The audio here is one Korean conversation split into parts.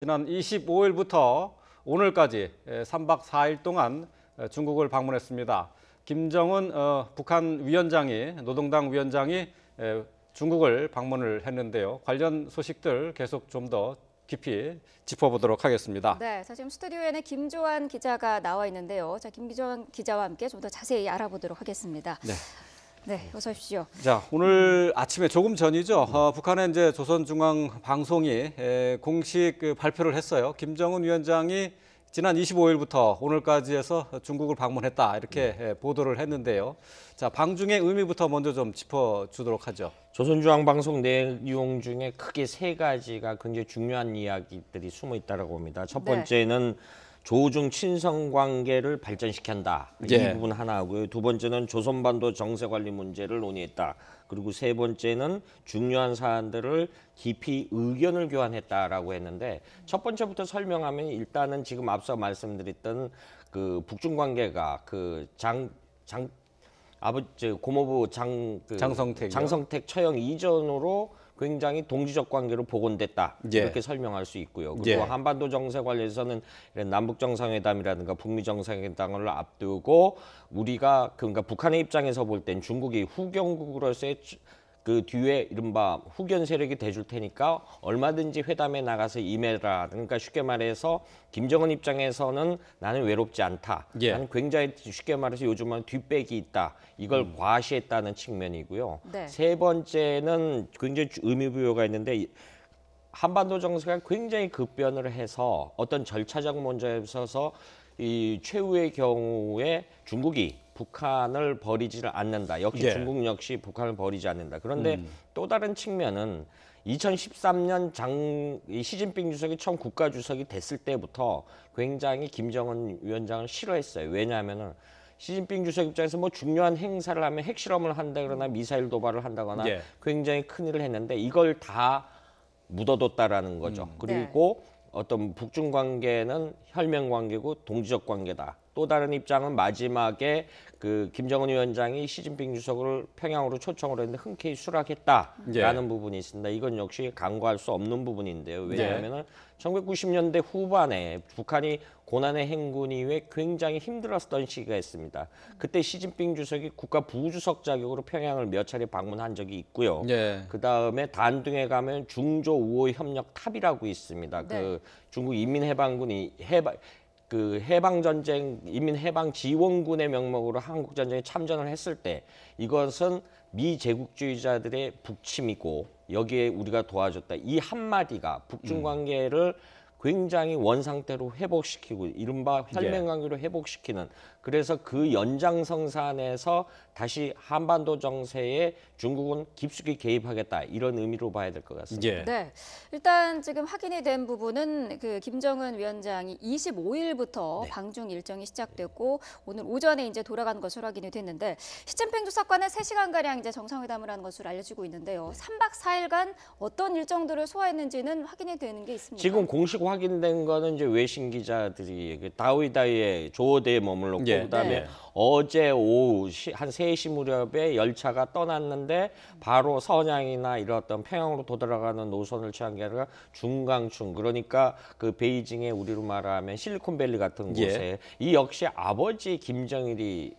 지난 25일부터 오늘까지 3박 4일 동안 중국을 방문했습니다. 김정은 북한 위원장이 노동당 위원장이 중국을 방문을 했는데요. 관련 소식들 계속 좀 더 깊이 짚어보도록 하겠습니다. 네, 자, 지금 스튜디오에는 김조한 기자가 나와 있는데요. 자, 김조한 기자와 함께 좀 더 자세히 알아보도록 하겠습니다. 네. 네, 어서 오십시오. 자, 오늘 아침에 조금 전이죠. 북한의 이제 조선중앙방송이 공식 발표를 했어요. 김정은 위원장이 지난 25일부터 오늘까지 해서 중국을 방문했다 이렇게 보도를 했는데요. 자, 방중의 의미부터 먼저 좀 짚어주도록 하죠. 조선중앙방송 내용 중에 크게 세 가지가 굉장히 중요한 이야기들이 숨어 있다고 봅니다. 첫 번째는 조중 친선 관계를 발전시킨다. 이 부분 하나고요. 두 번째는 조선반도 정세 관리 문제를 논의했다. 그리고 세 번째는 중요한 사안들을 깊이 의견을 교환했다라고 했는데 첫 번째부터 설명하면 일단은 지금 앞서 말씀드렸던 그 북중 관계가 그 고모부 장성택 처형 이전으로 굉장히 동지적 관계로 복원됐다 이렇게 설명할 수 있고요. 그리고 한반도 정세 관련해서는 남북 정상회담이라든가 북미 정상회담을 앞두고 우리가 그러니까 북한의 입장에서 볼 땐 중국이 후경국으로서의 그 뒤에 이른바 후견 세력이 돼줄 테니까 얼마든지 회담에 나가서 임해라. 그러니까 쉽게 말해서 김정은 입장에서는 나는 외롭지 않다. 나는 굉장히 쉽게 말해서 요즘은 뒷백이 있다. 이걸 과시했다는 측면이고요. 세 번째는 굉장히 의미부여가 있는데 한반도 정세가 굉장히 급변을 해서 어떤 절차적 문제에 있어서 이 최후의 경우에 중국이 북한을 버리지를 않는다. 역시 중국 역시 북한을 버리지 않는다. 그런데 또 다른 측면은 2013년 시진핑 주석이 처음 국가주석이 됐을 때부터 굉장히 김정은 위원장을 싫어했어요. 왜냐하면은 시진핑 주석 입장에서 뭐 중요한 행사를 하면 핵실험을 한다거나 미사일 도발을 한다거나 굉장히 큰일을 했는데 이걸 다 묻어뒀다라는 거죠. 그리고 어떤 북중 관계는 혈맹 관계고 동지적 관계다. 또 다른 입장은 마지막에 그 김정은 위원장이 시진핑 주석을 평양으로 초청을 했는데 흔쾌히 수락했다라는 부분이 있습니다. 이건 역시 간과할 수 없는 부분인데요. 왜냐하면 1990년대 후반에 북한이 고난의 행군 이후에 굉장히 힘들었던 시기가 있습니다. 그때 시진핑 주석이 국가 부주석 자격으로 평양을 몇 차례 방문한 적이 있고요. 그 다음에 단둥에 가면 중조 우호 협력 탑이라고 있습니다. 그 중국 인민해방군이 해방전쟁, 인민해방지원군의 명목으로 한국전쟁에 참전을 했을 때 이것은 미제국주의자들의 북침이고 여기에 우리가 도와줬다. 이 한마디가 북중 관계를 굉장히 원상태로 회복시키고 이른바 혈맹관계로 회복시키는 그래서 그 연장성산에서 다시 한반도 정세에 중국은 깊숙이 개입하겠다 이런 의미로 봐야 될 것 같습니다. 네, 일단 지금 확인이 된 부분은 그 김정은 위원장이 25일부터 방중 일정이 시작됐고 오늘 오전에 이제 돌아간 것으로 확인이 됐는데 시진핑 주석과는 3시간가량 이제 정상회담을 한 것으로 알려지고 있는데요. 3박 4일간 어떤 일정들을 소화했는지는 확인이 되는 게 있습니다. 지금 공식 확인된 거는 이제 외신 기자들이 다오이다이의 조호대에 머물렀고 그다음에 어제 오후 한 3시 무렵에 열차가 떠났는데 바로 선양이나 이런 어떤 평양으로 돌아가는 노선을 취한 게 아니라 중강춘 그러니까 그 베이징에 우리로 말하면 실리콘밸리 같은 곳에 이 역시 아버지 김정일이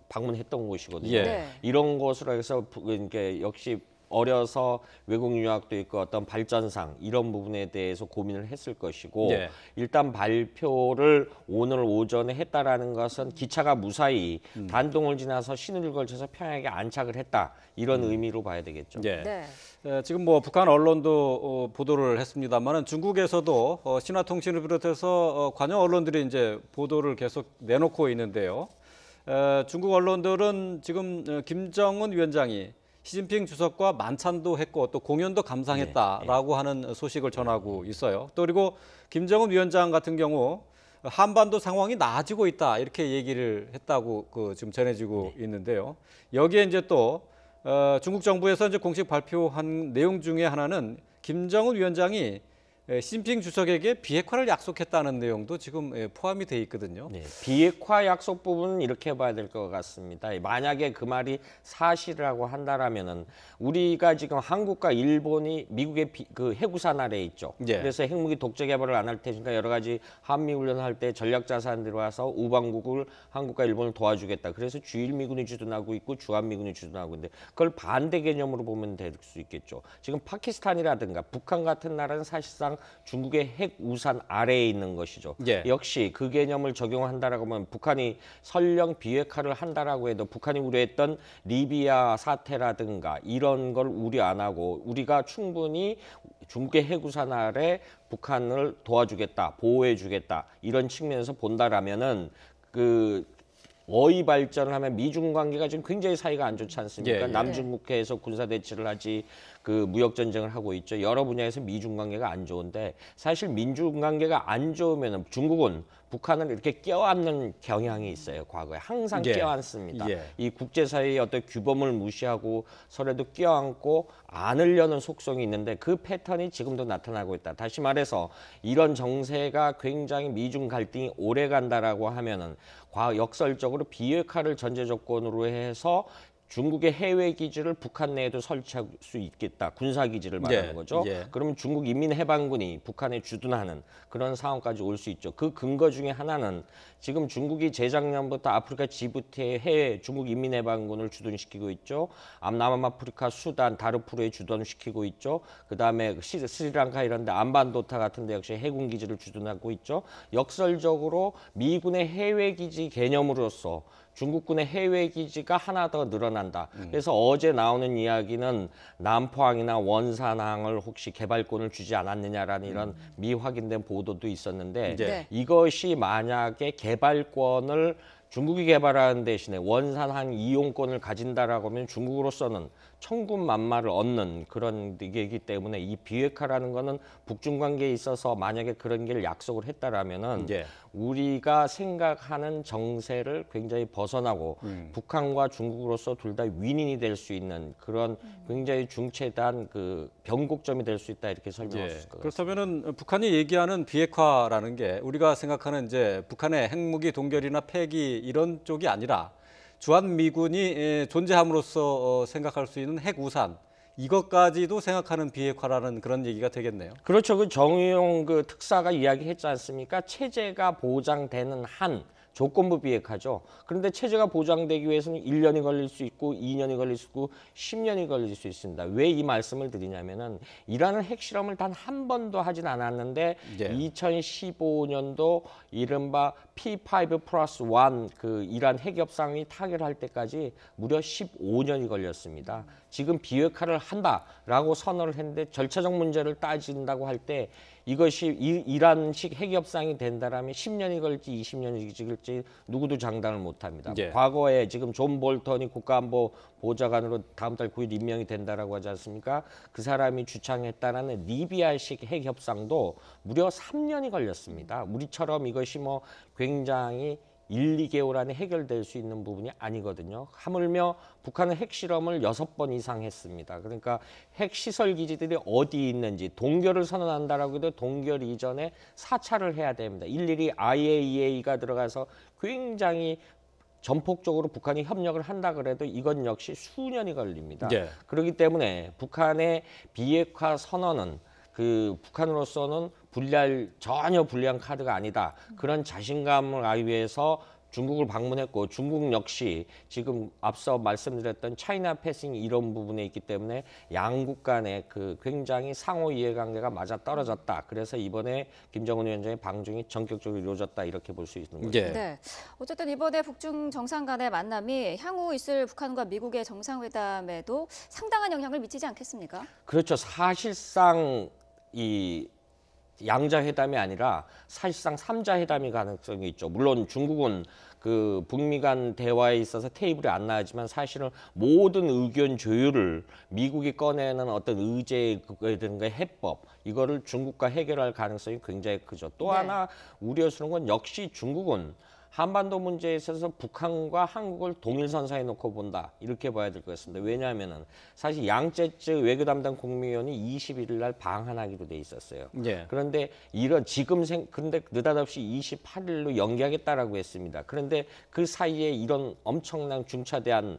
방문했던 곳이거든요. 이런 곳으로 해서 그러니까 역시 어려서 외국 유학도 있고 어떤 발전상 이런 부분에 대해서 고민을 했을 것이고 일단 발표를 오늘 오전에 했다라는 것은 기차가 무사히 단동을 지나서 신의를 걸쳐서 평양에 안착을 했다 이런 의미로 봐야 되겠죠. 지금 뭐 북한 언론도 보도를 했습니다만은 중국에서도 신화통신을 비롯해서 관영 언론들이 이제 보도를 계속 내놓고 있는데요. 중국 언론들은 지금 김정은 위원장이 시진핑 주석과 만찬도 했고 또 공연도 감상했다라고 하는 소식을 전하고 있어요. 또 그리고 김정은 위원장 같은 경우 한반도 상황이 나아지고 있다 이렇게 얘기를 했다고 지금 전해지고 있는데요. 여기에 이제 또 중국 정부에서 이제 공식 발표한 내용 중에 하나는 김정은 위원장이 시진핑 주석에게 비핵화를 약속했다는 내용도 지금 포함이 돼 있거든요. 네, 비핵화 약속 부분은 이렇게 봐야 될 것 같습니다. 만약에 그 말이 사실이라고 한다라면은 우리가 지금 한국과 일본이 미국의 그 해구산 아래에 있죠. 예. 그래서 핵무기 독재 개발을 안 할 테니까 여러 가지 한미 훈련할 때 전략 자산 들어와서 우방국을 한국과 일본을 도와주겠다. 그래서 주일미군이 주둔하고 있고 주한미군이 주둔하고 있는데 그걸 반대 개념으로 보면 될 수 있겠죠. 지금 파키스탄이라든가 북한 같은 나라는 사실상 중국의 핵 우산 아래에 있는 것이죠. 예. 역시 그 개념을 적용한다라고 하면 북한이 설령 비핵화를 한다라고 해도 북한이 우려했던 리비아 사태라든가 이런 걸 우려 안 하고 우리가 충분히 중국의 핵 우산 아래 북한을 도와주겠다, 보호해주겠다 이런 측면에서 본다라면은 그 어휘 발전을 하면 미중 관계가 지금 굉장히 사이가 안 좋지 않습니까? 예, 예. 남중국해에서 군사 대치를 하지 그 무역 전쟁을 하고 있죠. 여러 분야에서 미중 관계가 안 좋은데 사실 민중 관계가 안 좋으면 중국은 북한을 이렇게 껴안는 경향이 있어요. 과거에 항상 예. 껴안습니다. 예. 이 국제사회의 어떤 규범을 무시하고 서로도 껴안고 안으려는 속성이 있는데 그 패턴이 지금도 나타나고 있다. 다시 말해서 이런 정세가 굉장히 미중 갈등이 오래 간다라고 하면은 역설적으로 비핵화를 전제 조건으로 해서 중국의 해외 기지를 북한 내에도 설치할 수 있겠다. 군사 기지를 말하는 예, 거죠. 예. 그러면 중국 인민해방군이 북한에 주둔하는 그런 상황까지 올 수 있죠. 그 근거 중에 하나는 지금 중국이 재작년부터 아프리카 지부티에 해외 중국 인민해방군을 주둔시키고 있죠. 남아프리카 수단 다르푸르에 주둔시키고 있죠. 그다음에 스리랑카 이런 데 안반도타 같은 데 역시 해군 기지를 주둔하고 있죠. 역설적으로 미군의 해외 기지 개념으로서 중국군의 해외 기지가 하나 더 늘어난다. 그래서 어제 나오는 이야기는 남포항이나 원산항을 혹시 개발권을 주지 않았느냐라는 이런 미확인된 보도도 있었는데 네. 이것이 만약에 개발권을 중국이 개발하는 대신에 원산항 이용권을 가진다라고 하면 중국으로서는 천군만마를 얻는 그런 얘기이기 때문에 이 비핵화라는 거는 북중 관계에 있어서 만약에 그런 게 약속을 했다라면은 예. 우리가 생각하는 정세를 굉장히 벗어나고 북한과 중국으로서 둘 다 윈윈이 될 수 있는 그런 굉장히 중체단 그 변곡점이 될 수 있다 이렇게 설명할 수 있을 것 같습니다. 그렇다면은 북한이 얘기하는 비핵화라는 게 우리가 생각하는 이제 북한의 핵무기 동결이나 폐기 이런 쪽이 아니라 주한미군이 존재함으로써 생각할 수 있는 핵 우산 이것까지도 생각하는 비핵화라는 그런 얘기가 되겠네요. 그렇죠. 그 정의용 그 특사가 이야기했지 않습니까? 체제가 보장되는 한 조건부 비핵화죠. 그런데 체제가 보장되기 위해서는 1년이 걸릴 수 있고 2년이 걸릴 수 있고 10년이 걸릴 수 있습니다. 왜 이 말씀을 드리냐면은 이라는 핵실험을 단 한 번도 하진 않았는데 예. 2015년도 이른바 P5 플러스 1 그 이란 핵협상이 타결할 때까지 무려 15년이 걸렸습니다. 지금 비핵화를 한다라고 선언을 했는데 절차적 문제를 따진다고 할 때 이것이 이란식 핵협상이 된다라면 10년이 걸릴지 20년이 걸릴지 누구도 장담을 못합니다. 예. 과거에 지금 존 볼턴이 국가안보 보좌관으로 다음 달 9일 임명이 된다라고 하지 않습니까? 그 사람이 주창했다라는 리비아식 핵협상도 무려 3년이 걸렸습니다. 우리처럼 이것이 뭐 굉장히 1, 2개월 안에 해결될 수 있는 부분이 아니거든요. 하물며 북한은 핵실험을 6번 이상 했습니다. 그러니까 핵시설 기지들이 어디 있는지 동결을 선언한다라고 해도 동결 이전에 사찰을 해야 됩니다. 일일이 IAEA가 들어가서 굉장히 전폭적으로 북한이 협력을 한다 그래도 이건 역시 수년이 걸립니다. 예. 그렇기 때문에 북한의 비핵화 선언은 그 북한으로서는 전혀 불리한 카드가 아니다. 그런 자신감을 하기 위해서 중국을 방문했고 중국 역시 지금 앞서 말씀드렸던 차이나 패싱 이런 부분에 있기 때문에 양국 간의 그 굉장히 상호 이해관계가 맞아 떨어졌다. 그래서 이번에 김정은 위원장의 방중이 전격적으로 이루어졌다 이렇게 볼 수 있는 거죠. 예. 네. 어쨌든 이번에 북중 정상 간의 만남이 향후 있을 북한과 미국의 정상회담에도 상당한 영향을 미치지 않겠습니까? 그렇죠. 사실상 이 양자회담이 아니라 사실상 삼자회담이 가능성이 있죠. 물론 중국은 그 북미 간 대화에 있어서 테이블에 안 나가지만 사실은 모든 의견 조율을 미국이 꺼내는 어떤 의제든가 해법 이거를 중국과 해결할 가능성이 굉장히 크죠. 또 네. 하나 우려스러운 건 역시 중국은 한반도 문제에 있어서 북한과 한국을 동일선상에 놓고 본다. 이렇게 봐야 될 것 같습니다. 왜냐하면은 사실 양재쯔 외교 담당 국무위원이 21일 날 방한하기로 돼 있었어요. 예. 그런데 근데 느닷없이 28일로 연기하겠다라고 했습니다. 그런데 그 사이에 이런 엄청난 중차대한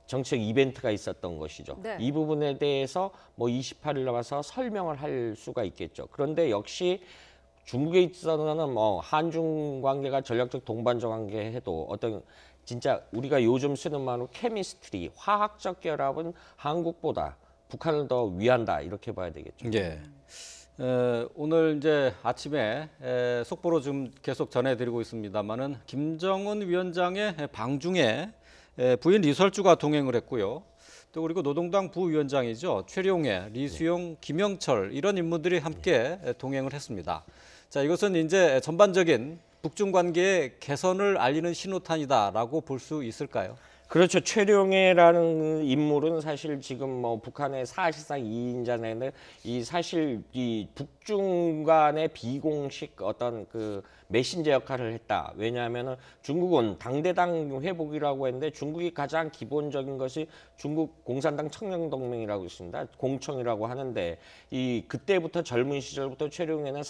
정책 이벤트가 있었던 것이죠. 네. 이 부분에 대해서 뭐 28일 남아서 설명을 할 수가 있겠죠. 그런데 역시 중국에 있어서는 뭐 한중 관계가 전략적 동반자 관계 해도 어떤 진짜 우리가 요즘 쓰는 말로 케미스트리, 화학적 결합은 한국보다 북한을 더 위한다 이렇게 봐야 되겠죠. 예. 오늘 이제 아침에 속보로 좀 계속 전해드리고 있습니다만은 김정은 위원장의 방중에 부인 리설주가 동행을 했고요. 또 그리고 노동당 부위원장이죠. 최룡해, 리수용, 김영철 이런 인물들이 함께 동행을 했습니다. 자, 이것은 이제 전반적인 북중 관계의 개선을 알리는 신호탄이다라고 볼 수 있을까요? 그렇죠. 최룡해라는 인물은 사실 지금 뭐 북한의 사실상 2인자인데 이 사실 이 북중 간의 비공식 어떤 그 메신저 역할을 했다. 왜냐하면은 중국은 당대당 회복이라고 했는데 중국이 가장 기본적인 것이 중국 공산당 청년동맹이라고 있습니다. 공청이라고 하는데 이 그때부터 젊은 시절부터 최룡해는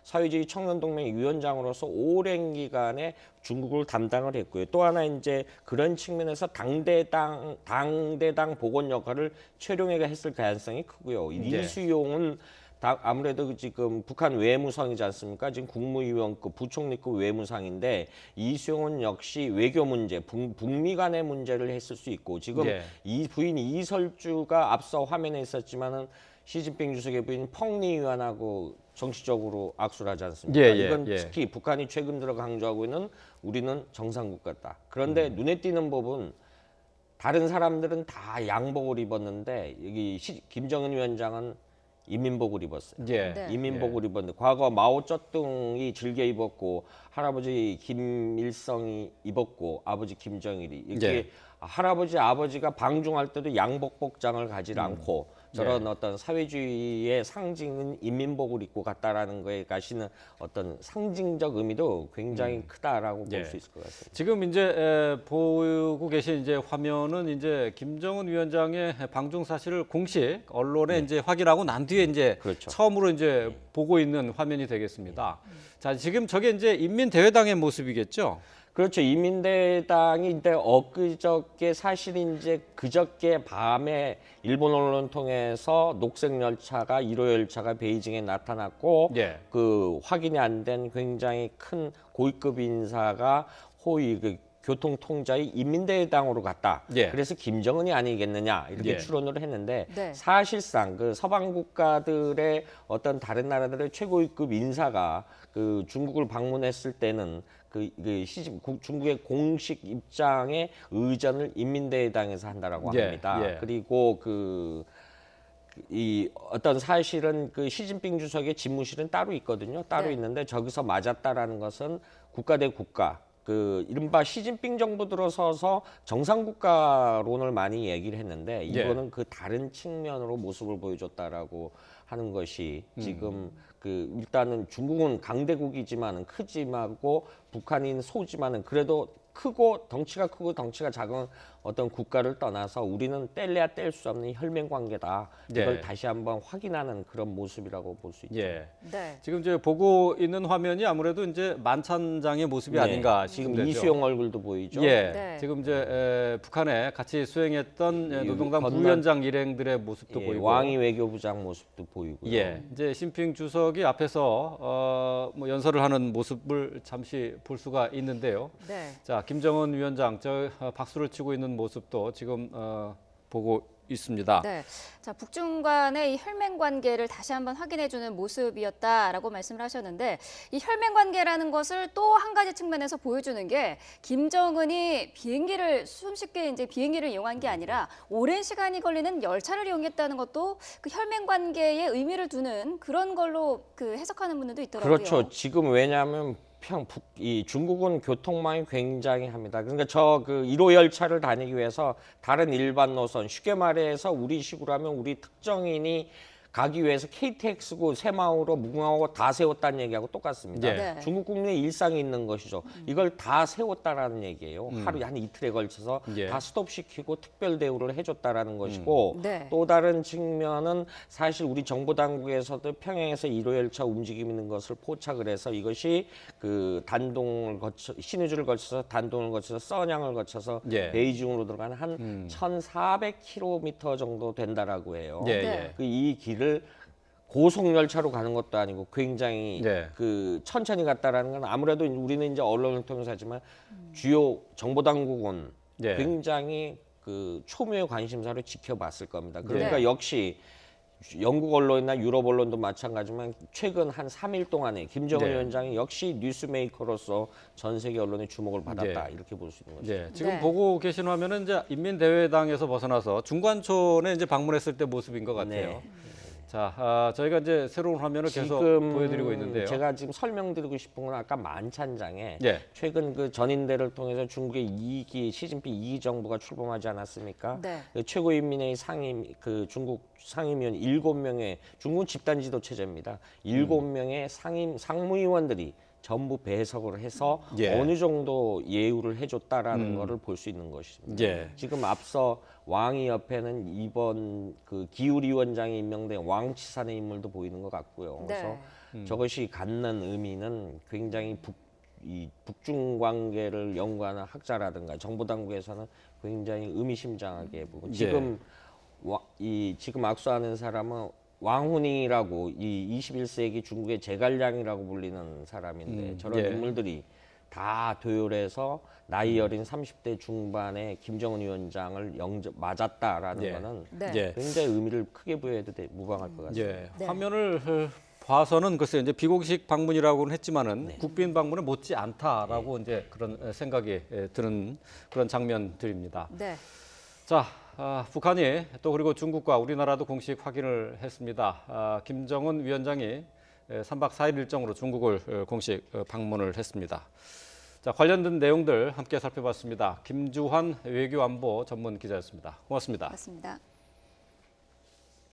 사회주의 청년동맹 위원장으로서 오랜 기간에 중국을 담당을 했고요. 또 하나 이제 그런 측면에서 당대당 복원 역할을 최룡해가 했을 가능성이 크고요. 이수용은 아무래도 지금 북한 외무상이지 않습니까? 지금 국무위원급, 부총리급 외무상인데 이수용은 역시 외교 문제, 북미 간의 문제를 했을 수 있고 지금 이 부인 이설주가 앞서 화면에 있었지만은 시진핑 주석의 부인 펑리 위원하고 정치적으로 악수를 하지 않습니까? 이건 특히 북한이 최근 들어 강조하고 있는 우리는 정상국가다. 그런데 눈에 띄는 법은 다른 사람들은 다 양복을 입었는데 여기 김정은 위원장은 인민복을 입었어요. 인민복을 입었는데 과거 마오쩌둥이 즐겨 입었고 할아버지 김일성이 입었고 아버지 김정일이 이렇게 할아버지 아버지가 방중할 때도 양복 복장을 가지 않고 저런 어떤 사회주의의 상징은 인민복을 입고 갔다라는 거에 가시는 어떤 상징적 의미도 굉장히 크다라고 볼 수 있을 것 같습니다. 지금 이제 보고 계신 이제 화면은 이제 김정은 위원장의 방중 사실을 공식 언론에 이제 확인하고 난 뒤에 이제 처음으로 이제 보고 있는 화면이 되겠습니다. 자, 지금 저게 이제 인민대회당의 모습이겠죠? 그렇죠. 인민대당이 이제 엊그저께 사실 이제 그저께 밤에 일본 언론 통해서 녹색 열차가 1호 열차가 베이징에 나타났고 그 확인이 안 된 굉장히 큰 고위급 인사가 호위 그 교통 통자의 인민대당으로 갔다. 그래서 김정은이 아니겠느냐 이렇게 추론을 했는데 사실상 그 서방 국가들의 어떤 다른 나라들의 최고위급 인사가 그 중국을 방문했을 때는 중국의 공식 입장의 의전을 인민대당에서 한다라고 합니다. 그리고 이 어떤 사실은 그 시진핑 주석의 집무실은 따로 있거든요. 따로 있는데 저기서 맞았다라는 것은 국가 대 국가. 그 이른바 시진핑 정부 들어서서 정상국가론을 많이 얘기를 했는데 이거는 그 다른 측면으로 모습을 보여줬다라고 하는 것이 지금 그 일단은 중국은 강대국이지만은 크지만고 북한인 소지만은 그래도 크고 덩치가 크고 덩치가 작은 어떤 국가를 떠나서 우리는 뗄래야 뗄 수 없는 혈맹 관계다. 이걸 다시 한번 확인하는 그런 모습이라고 볼 수 있죠. 지금 이제 보고 있는 화면이 아무래도 이제 만찬장의 모습이 아닌가 지금 싶은데죠. 이수용 얼굴도 보이죠. 지금 이제 북한에 같이 수행했던 노동당 부위원장 일행들의 모습도 보이고 왕이 외교부장 모습도 보이고요. 이제 시진핑 주석이 앞에서 뭐 연설을 하는 모습을 잠시 볼 수가 있는데요. 자, 김정은 위원장 저 박수를 치고 있는 모습도 지금 보고 있습니다. 자, 북중 간의 이 혈맹 관계를 다시 한번 확인해주는 모습이었다라고 말씀을 하셨는데 이 혈맹 관계라는 것을 또 한 가지 측면에서 보여주는 게 김정은이 손쉽게 이제 비행기를 이용한 게 아니라 오랜 시간이 걸리는 열차를 이용했다는 것도 그 혈맹 관계에 의미를 두는 그런 걸로 그 해석하는 분들도 있더라고요. 그렇죠. 지금 왜냐하면 이 중국은 교통망이 굉장히 합니다. 그러니까 그 1호 열차를 다니기 위해서 다른 일반 노선, 쉽게 말해서 우리식으로 하면 우리 특정인이 가기 위해서 KTX고 새마을호, 무궁화호 다 세웠다는 얘기하고 똑같습니다. 네. 중국 국민의 일상에 있는 것이죠. 이걸 다 세웠다라는 얘기예요. 하루 한 이틀에 걸쳐서 다 스톱시키고 특별 대우를 해줬다라는 것이고 네. 또 다른 측면은 사실 우리 정보 당국에서도 평양에서 1호 열차 움직임 있는 것을 포착을 해서 이것이 그 단동을 거쳐 신의주를 거쳐서 단동을 거쳐서 써냥을 거쳐서 베이징으로 들어가는 한 1,400km 정도 된다라고 해요. 이 길을 고속 열차로 가는 것도 아니고 굉장히 그 천천히 갔다라는 건 아무래도 우리는 이제 언론을 통해서 하지만 주요 정보 당국은 굉장히 그 초미의 관심사로 지켜봤을 겁니다. 그러니까 역시 영국 언론이나 유럽 언론도 마찬가지지만 최근 한 3일 동안에 김정은 위원장이 역시 뉴스메이커로서 전 세계 언론의 주목을 받았다 이렇게 볼 수 있는 거죠. 지금 보고 계신 화면은 이제 인민대회당에서 벗어나서 중관촌에 이제 방문했을 때 모습인 것 같아요. 자, 저희가 이제 새로운 화면을 계속 보여드리고 있는데요. 제가 지금 설명드리고 싶은 건 아까 만찬장에 최근 그 전인대를 통해서 중국의 2기 시진핑 2기 정부가 출범하지 않았습니까? 그 최고인민회의 상임 그 중국 상임위원 7명의 중국은 집단 지도 체제입니다. 7명의 상무위원들이 전부 배석을 해서 어느 정도 예우를 해줬다라는 거를 볼 수 있는 것입니다. 지금 앞서 왕이 옆에는 이번 그 기울위원장이 임명된 왕치산의 인물도 보이는 것 같고요. 그래서 저것이 갖는 의미는 굉장히 북중 관계를 연구하는 학자라든가 정보 당국에서는 굉장히 의미심장하게 보고 지금 지금 악수하는 사람은 왕훈이라고 이 21세기 중국의 제갈량이라고 불리는 사람인데 저런 인물들이 다 도열해서 나이 어린 30대 중반의 김정은 위원장을 맞았다라는 거는 굉장히 의미를 크게 부여해도 무방할 것 같습니다. 화면을 봐서는 글쎄 이제 비공식 방문이라고는 했지만은 국빈 방문에 못지 않다라고 이제 그런 생각이 드는 그런 장면들입니다. 자, 북한이 또 그리고 중국과 우리나라도 공식 확인을 했습니다. 김정은 위원장이 3박 4일 일정으로 중국을 공식 방문을 했습니다. 자, 관련된 내용들 함께 살펴봤습니다. 김주환 외교안보 전문 기자였습니다. 고맙습니다. 맞습니다.